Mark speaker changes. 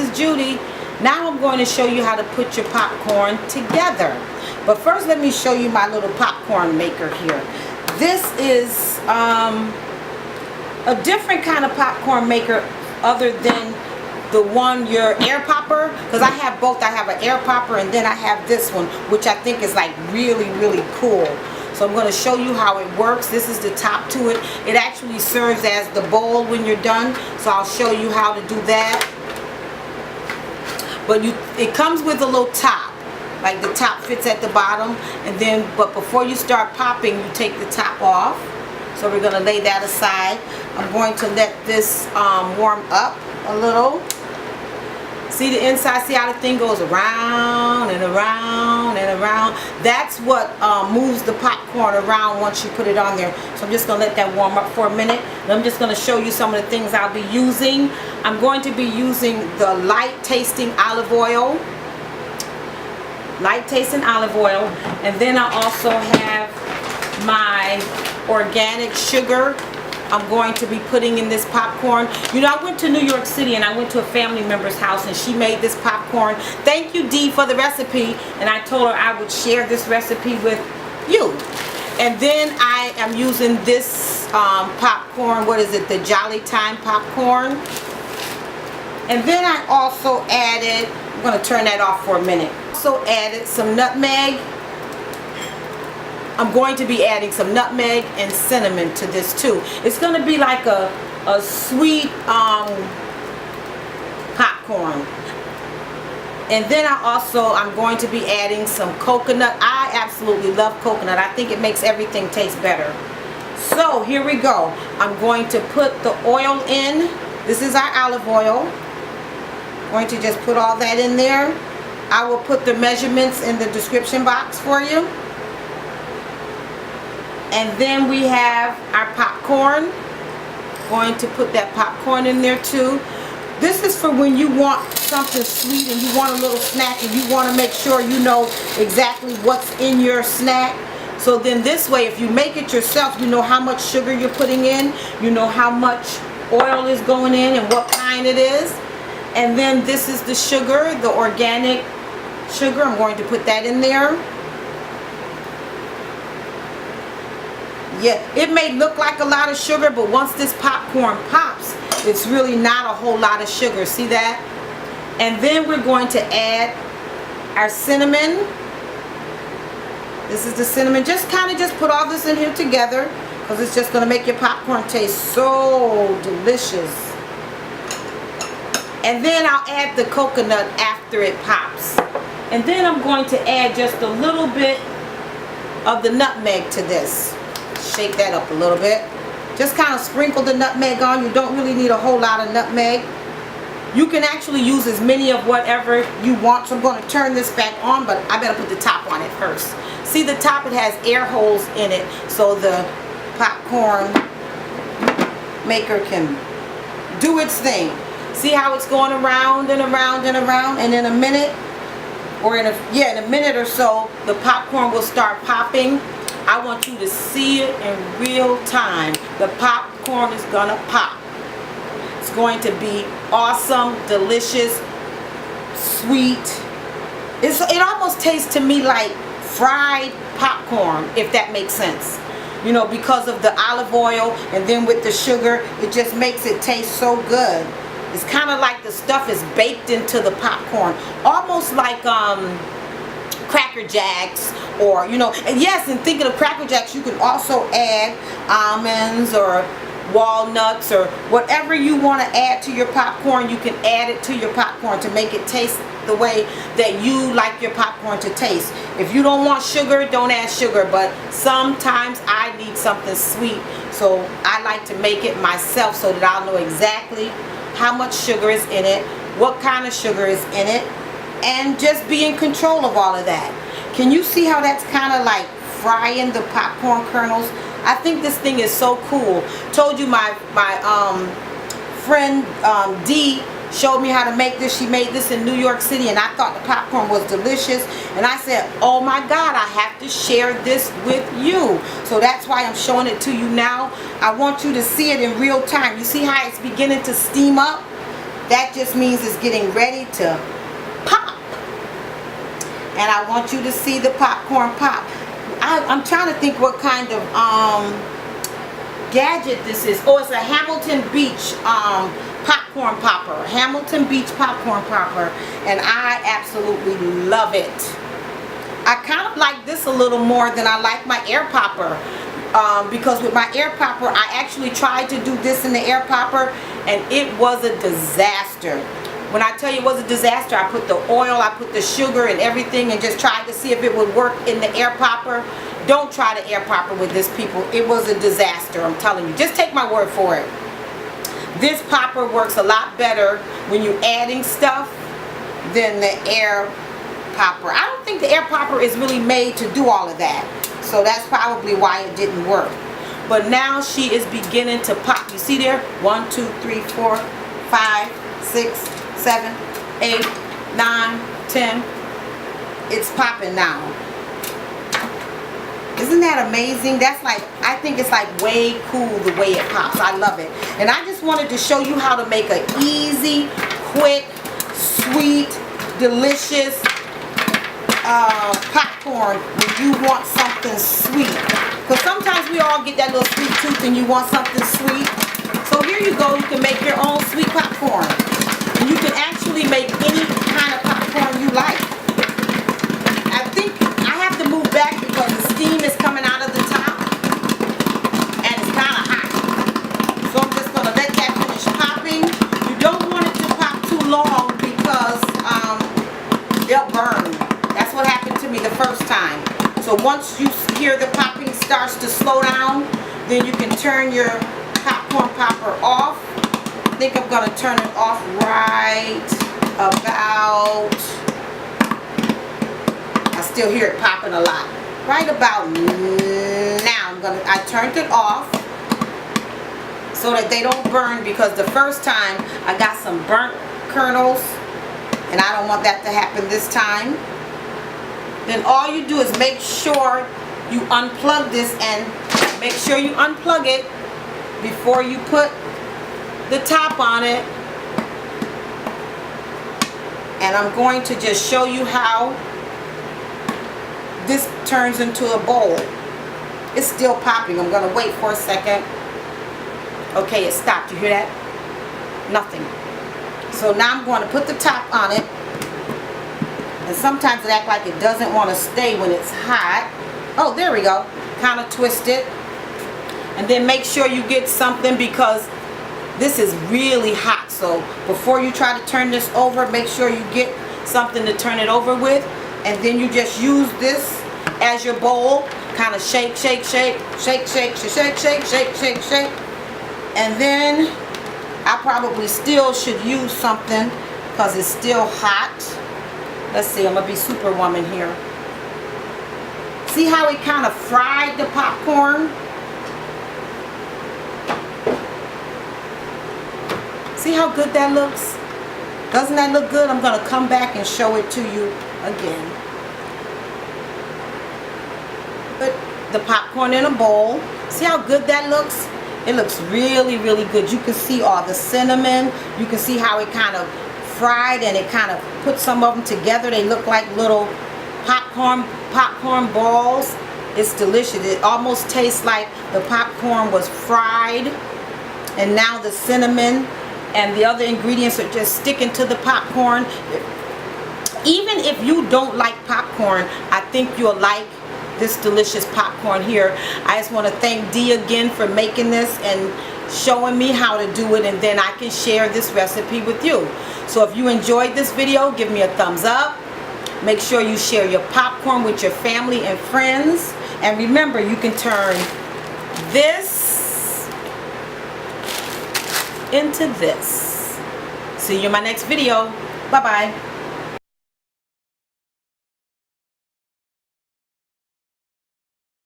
Speaker 1: is Judy. Now I'm going to show you how to put your popcorn together. But first let me show you my little popcorn maker here. This is a different kind of popcorn maker other than the one, your air popper, because I have both. I have an air popper and then I have this one, which I think is like really cool. So I'm going to show you how it works. This is the top to it. It actually serves as the bowl when you're done, so I'll show you how to do that. But it comes with a little top, like the top fits at the bottom, and then but before you start popping, you take the top off. So we're going to lay that aside. I'm going to let this warm up a little. See the inside, see how the thing goes around and around and around. That's what moves the popcorn around once you put it on there. So I'm just going to let that warm up for a minute. And I'm just going to show you some of the things I'll be using. I'm going to be using the light tasting olive oil. Light tasting olive oil. And then I also have my organic sugar I'm going to be putting in this popcorn. You know, I went to New York City and I went to a family member's house and she made this popcorn. Thank you, Dee, for the recipe. And I told her I would share this recipe with you. And then I am using this popcorn. What is it? The Jolly Time popcorn. And then I also added, I'm going to turn that off for a minute. Also added some nutmeg. I'm going to be adding some nutmeg and cinnamon to this too. It's going to be like a sweet popcorn. And then I'm going to be adding some coconut. I absolutely love coconut. I think it makes everything taste better. So here we go. I'm going to put the oil in. This is our olive oil. I'm going to just put all that in there. I will put the measurements in the description box for you. And then we have our popcorn. Going to put that popcorn in there too. This is for when you want something sweet and you want a little snack and you want to make sure you know exactly what's in your snack. So then this way, if you make it yourself, you know how much sugar you're putting in. You know how much oil is going in and what kind it is. And then this is the sugar, the organic sugar. I'm going to put that in there. Yeah, it may look like a lot of sugar, but once this popcorn pops, it's really not a whole lot of sugar. See that? And then we're going to add our cinnamon. This is the cinnamon. Just put all this in here together because it's just going to make your popcorn taste so delicious. And then I'll add the coconut after it pops. And then I'm going to add just a little bit of the nutmeg to this. Shake that up a little bit. Just kind of sprinkle the nutmeg on. You don't really need a whole lot of nutmeg. You can actually use as many of whatever you want. So I'm going to turn this back on, but I better put the top on it first. See the top, it has air holes in it so the popcorn maker can do its thing. See how it's going around and around and around, and in a minute or in a minute or so the popcorn will start popping. I want you to see it in real time. The popcorn is gonna pop. It's going to be awesome, delicious, sweet. It almost tastes to me like fried popcorn, if that makes sense. You know, because of the olive oil and then with the sugar, it just makes it taste so good. It's kind of like the stuff is baked into the popcorn, almost like Cracker Jacks, or you know. And yes, and thinking of Cracker Jacks, you can also add almonds or walnuts or whatever you want to add to your popcorn. You can add it to your popcorn to make it taste the way that you like your popcorn to taste. If you don't want sugar, don't add sugar, but sometimes I need something sweet, so I like to make it myself so that I'll know exactly how much sugar is in it, what kind of sugar is in it, and just be in control of all of that. Can you see how that's kind of like frying the popcorn kernels? I think this thing is so cool. Told you my friend Dee showed me how to make this. She made this in New York City and I thought the popcorn was delicious, and I said, oh my God, I have to share this with you. So that's why I'm showing it to you now. I want you to see it in real time. You see how it's beginning to steam up? that just means it's getting ready to pop. And I want you to see the popcorn pop. I'm trying to think what kind of gadget this is. Oh, it's a Hamilton Beach popcorn popper. Hamilton Beach popcorn popper. And I absolutely love it. I kind of like this a little more than I like my air popper. Because with my air popper, I actually tried to do this in the air popper and it was a disaster. When I tell you it was a disaster, I put the oil, I put the sugar and everything and just tried to see if it would work in the air popper. Don't try the air popper with this, people. It was a disaster, I'm telling you. Just take my word for it. This popper works a lot better when you're adding stuff than the air popper. I don't think the air popper is really made to do all of that. So that's probably why it didn't work. But now she is beginning to pop. You see there? 1, 2, 3, 4, 5, 6, 7, 8, 9, 10. It's popping now. Isn't that amazing? That's like, I think it's like way cool the way it pops. I love it. And I just wanted to show you how to make an easy, quick, sweet, delicious popcorn when you want something sweet. Because sometimes we all get that little sweet tooth and you want something sweet. So here you go. You can make your own sweet popcorn. And you can actually make any kind of popcorn you like. I think I have to move back because the steam is coming out of the top and it's kind of hot. So I'm just going to let that finish popping. You don't want it to pop too long because they'll burn. That's what happened to me the first time. So once you hear the popping starts to slow down, then you can turn your popcorn popper off. I think I'm going to turn it off right about, I still hear it popping a lot. Right about now, I turned it off so that they don't burn, because the first time I got some burnt kernels and I don't want that to happen this time. Then all you do is make sure you unplug this, and make sure you unplug it before you put the top on it. And I'm going to just show you how this turns into a bowl. It's still popping. I'm going to wait for a second. Okay, it stopped. You hear that? Nothing. So now I'm going to put the top on it. And sometimes it acts like it doesn't want to stay when it's hot. Oh, there we go. Kind of twist it. And then make sure you get something, because this is really hot. So before you try to turn this over, make sure you get something to turn it over with. And then you just use this as your bowl. Kind of shake, shake, shake, shake, shake, shake, shake, shake, shake, shake. And then I probably still should use something because it's still hot. Let's see, I'm going to be superwoman here. See how it kind of fried the popcorn? See how good that looks? Doesn't that look good? I'm going to come back and show it to you again. Put the popcorn in a bowl. See how good that looks? It looks really, really good. You can see all the cinnamon. You can see how it kind of fried, and it kind of put some of them together. They look like little popcorn balls. It's delicious. It almost tastes like the popcorn was fried, and now the cinnamon and the other ingredients are just sticking to the popcorn. Even if you don't like popcorn, I think you'll like this delicious popcorn here. I just want to thank Dee again for making this and showing me how to do it, and then I can share this recipe with you. So if you enjoyed this video, give me a thumbs up. Make sure you share your popcorn with your family and friends. And remember, you can turn this into this. See you in my next video. Bye-bye.